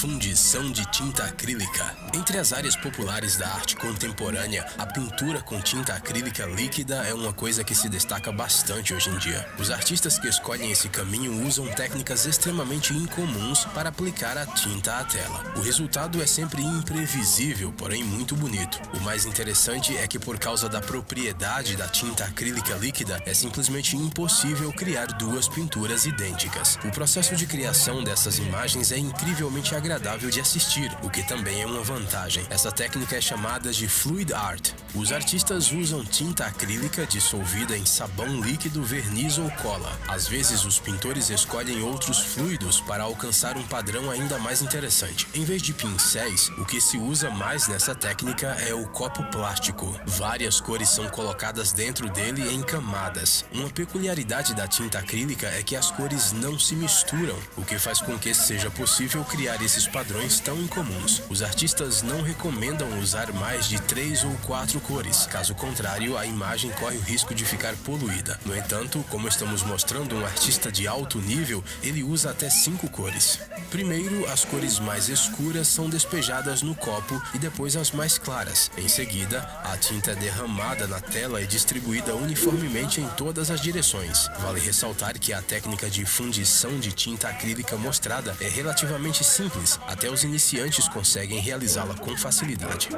fundição de tinta acrílica. Entre as áreas populares da arte contemporânea, a pintura com tinta acrílica líquida é uma coisa que se destaca bastante hoje em dia. Os artistas que escolhem esse caminho usam técnicas extremamente incomuns para aplicar a tinta à tela. O resultado é sempre imprevisível, porém muito bonito. O mais interessante é que, por causa da propriedade da tinta acrílica líquida, é simplesmente impossível criar duas pinturas idênticas. O processo de criação dessas imagens é incrivelmente agradável de assistir, o que também é uma vantagem. Essa técnica é chamada de fluid art. Os artistas usam tinta acrílica dissolvida em sabão líquido, verniz ou cola. Às vezes, os pintores escolhem outros fluidos para alcançar um padrão ainda mais interessante. Em vez de pincéis, o que se usa mais nessa técnica é o copo plástico. Várias cores são colocadas dentro dele em camadas. Uma peculiaridade da tinta acrílica é que as cores não se misturam, o que faz com que seja possível criar esses padrões tão incomuns. Os artistas não recomendam usar mais de 3 ou 4 cores, caso contrário, a imagem corre o risco de ficar poluída. No entanto, como estamos mostrando um artista de alto nível, ele usa até 5 cores. Primeiro, as cores mais escuras são despejadas no copo e depois as mais claras. Em seguida, a tinta é derramada na tela e distribuída uniformemente em todas as direções. Vale ressaltar que a técnica de fundição de tinta acrílica mostrada é relativamente simples, até os iniciantes conseguem realizá-la com facilidade.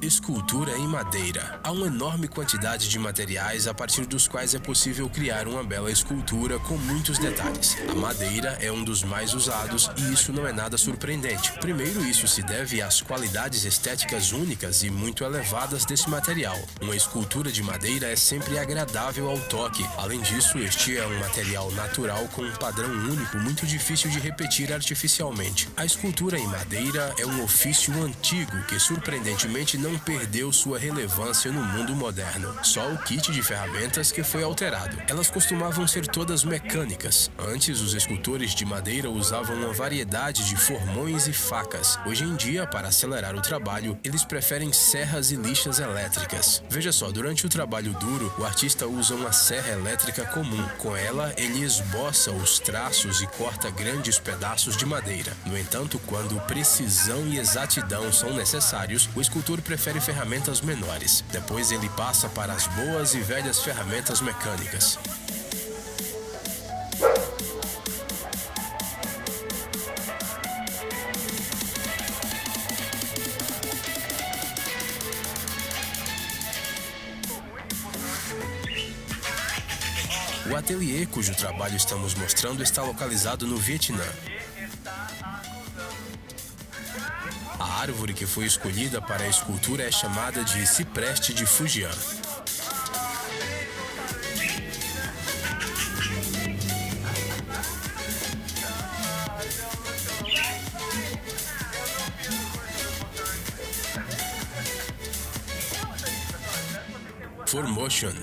Escultura em madeira. Há uma enorme quantidade de materiais a partir dos quais é possível criar uma bela escultura com muitos detalhes. A madeira é um dos mais usados e isso não é nada surpreendente. Primeiro, isso se deve às qualidades estéticas únicas e muito elevadas desse material. Uma escultura de madeira é sempre agradável ao toque. Além disso, este é um material natural com um padrão único muito difícil de repetir artificialmente. A escultura em madeira é um ofício antigo que surpreendentemente não perdeu sua relevância no mundo moderno. Só o kit de ferramentas que foi alterado. Elas costumavam ser todas mecânicas. Antes, os escultores de madeira usavam uma variedade de formões e facas. Hoje em dia, para acelerar o trabalho, eles preferem serras e lixas elétricas. Veja só, durante o trabalho duro, o artista usa uma serra elétrica comum. Com ela, ele esboça os traços e corta grandes pedaços de madeira. No entanto, quando precisão e exatidão são necessários, o escultor prefere ferramentas menores. Depois ele passa para as boas e velhas ferramentas mecânicas. O ateliê cujo trabalho estamos mostrando está localizado no Vietnã. A árvore que foi escolhida para a escultura é chamada de cipreste de Fujian. Formotion.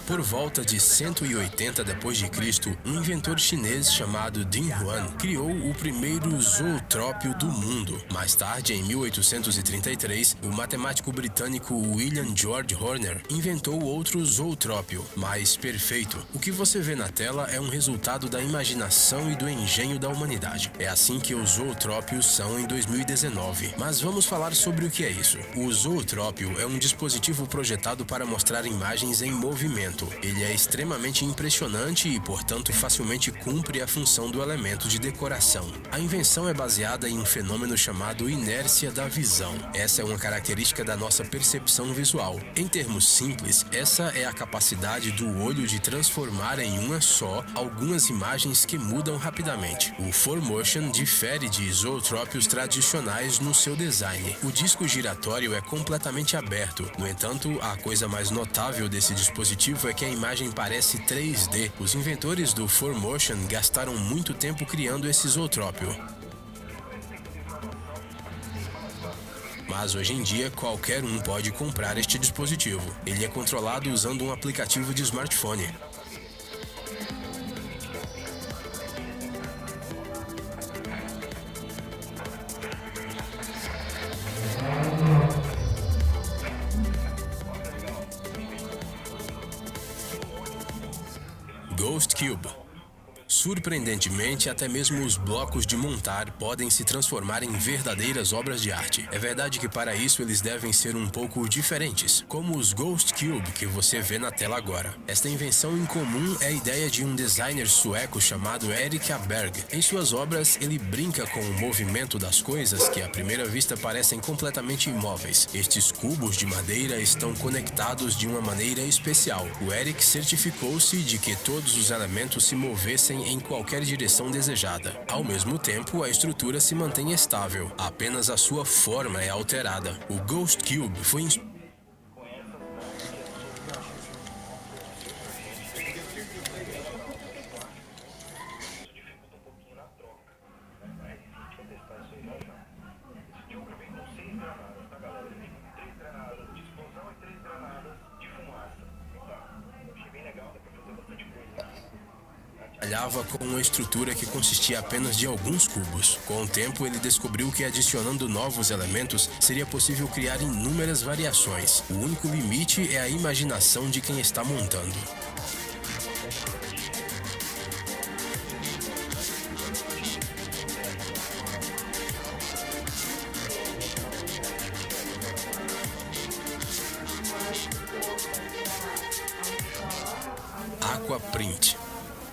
Por volta de 180 d.C., um inventor chinês chamado Ding Huan criou o primeiro zootrópio do mundo. Mais tarde, em 1833, o matemático britânico William George Horner inventou outro zootrópio, mais perfeito. O que você vê na tela é um resultado da imaginação e do engenho da humanidade. É assim que os zootrópios são em 2019. Mas vamos falar sobre o que é isso. O zootrópio é um dispositivo projetado para mostrar imagens em movimento. Ele é extremamente impressionante e, portanto, facilmente cumpre a função do elemento de decoração. A invenção é baseada em um fenômeno chamado inércia da visão. Essa é uma característica da nossa percepção visual. Em termos simples, essa é a capacidade do olho de transformar em uma só algumas imagens que mudam rapidamente. O Formotion difere de zootrópios tradicionais no seu design. O disco giratório é completamente aberto. No entanto, a coisa mais notável desse dispositivo é que a imagem parece 3D. Os inventores do Formotion gastaram muito tempo criando esse zootrópio. Mas hoje em dia, qualquer um pode comprar este dispositivo. Ele é controlado usando um aplicativo de smartphone. Ghost Cube. Surpreendentemente, até mesmo os blocos de montar podem se transformar em verdadeiras obras de arte. É verdade que para isso eles devem ser um pouco diferentes, como os Ghost Cube que você vê na tela agora. Esta invenção incomum é a ideia de um designer sueco chamado Erik Aberg. Em suas obras, ele brinca com o movimento das coisas que à primeira vista parecem completamente imóveis. Estes cubos de madeira estão conectados de uma maneira especial. O Erik certificou-se de que todos os elementos se movessem em qualquer direção desejada. Ao mesmo tempo, a estrutura se mantém estável, apenas a sua forma é alterada. O Ghost Cube foi trabalhava com uma estrutura que consistia apenas de alguns cubos. Com o tempo, ele descobriu que adicionando novos elementos, seria possível criar inúmeras variações. O único limite é a imaginação de quem está montando. Aquaprint.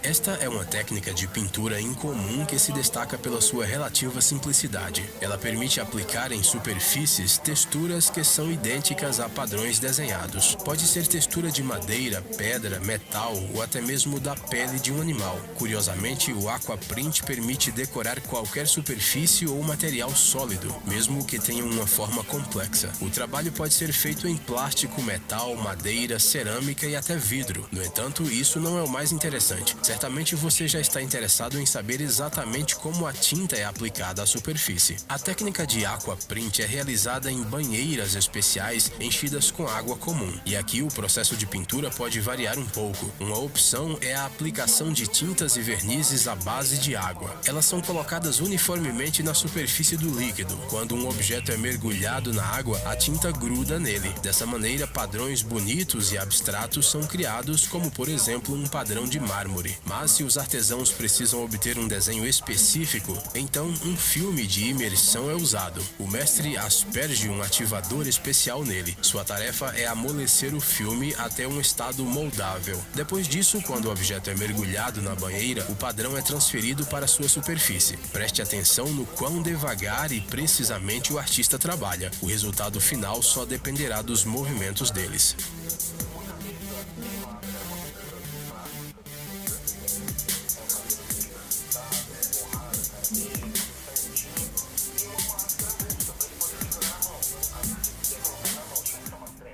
Esta é uma técnica de pintura incomum que se destaca pela sua relativa simplicidade. Ela permite aplicar em superfícies texturas que são idênticas a padrões desenhados. Pode ser textura de madeira, pedra, metal ou até mesmo da pele de um animal. Curiosamente, o aquaprint permite decorar qualquer superfície ou material sólido, mesmo que tenha uma forma complexa. O trabalho pode ser feito em plástico, metal, madeira, cerâmica e até vidro. No entanto, isso não é o mais interessante. Certamente você já está interessado em saber exatamente como a tinta é aplicada à superfície. A técnica de aquaprint é realizada em banheiras especiais enchidas com água comum. E aqui o processo de pintura pode variar um pouco. Uma opção é a aplicação de tintas e vernizes à base de água. Elas são colocadas uniformemente na superfície do líquido. Quando um objeto é mergulhado na água, a tinta gruda nele. Dessa maneira, padrões bonitos e abstratos são criados, como por exemplo um padrão de mármore. Mas se os artesãos precisam obter um desenho específico, então um filme de imersão é usado. O mestre asperge um ativador especial nele. Sua tarefa é amolecer o filme até um estado moldável. Depois disso, quando o objeto é mergulhado na banheira, o padrão é transferido para sua superfície. Preste atenção no quão devagar e precisamente o artista trabalha. O resultado final só dependerá dos movimentos deles.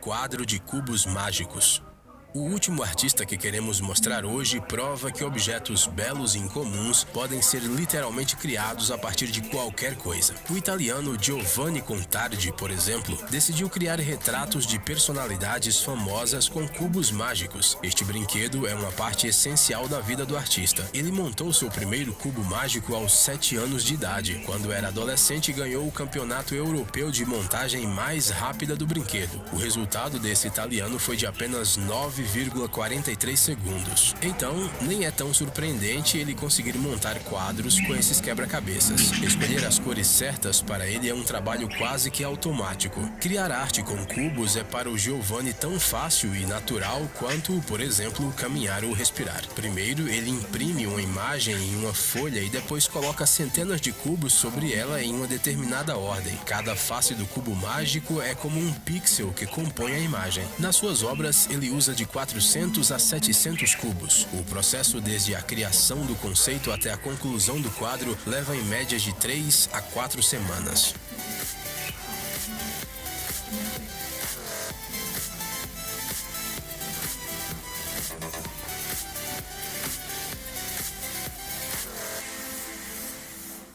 Quadro de cubos mágicos. O último artista que queremos mostrar hoje prova que objetos belos e incomuns podem ser literalmente criados a partir de qualquer coisa. O italiano Giovanni Contardi, por exemplo, decidiu criar retratos de personalidades famosas com cubos mágicos. Este brinquedo é uma parte essencial da vida do artista. Ele montou seu primeiro cubo mágico aos 7 anos de idade. Quando era adolescente, ganhou o campeonato europeu de montagem mais rápida do brinquedo. O resultado desse italiano foi de apenas 9,43 segundos. Então, nem é tão surpreendente ele conseguir montar quadros com esses quebra-cabeças. Escolher as cores certas para ele é um trabalho quase que automático. Criar arte com cubos é para o Giovanni tão fácil e natural quanto, por exemplo, caminhar ou respirar. Primeiro, ele imprime uma imagem em uma folha e depois coloca centenas de cubos sobre ela em uma determinada ordem. Cada face do cubo mágico é como um pixel que compõe a imagem. Nas suas obras, ele usa de 400 a 700 cubos. O processo desde a criação do conceito até a conclusão do quadro leva em média de 3 a 4 semanas.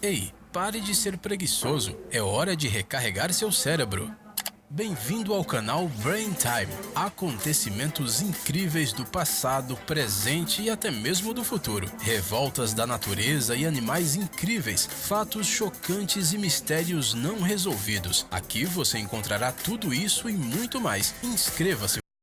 Ei, pare de ser preguiçoso. É hora de recarregar seu cérebro. Bem-vindo ao canal Brain Time. Acontecimentos incríveis do passado, presente e até mesmo do futuro. Revoltas da natureza e animais incríveis. Fatos chocantes e mistérios não resolvidos. Aqui você encontrará tudo isso e muito mais. Inscreva-se.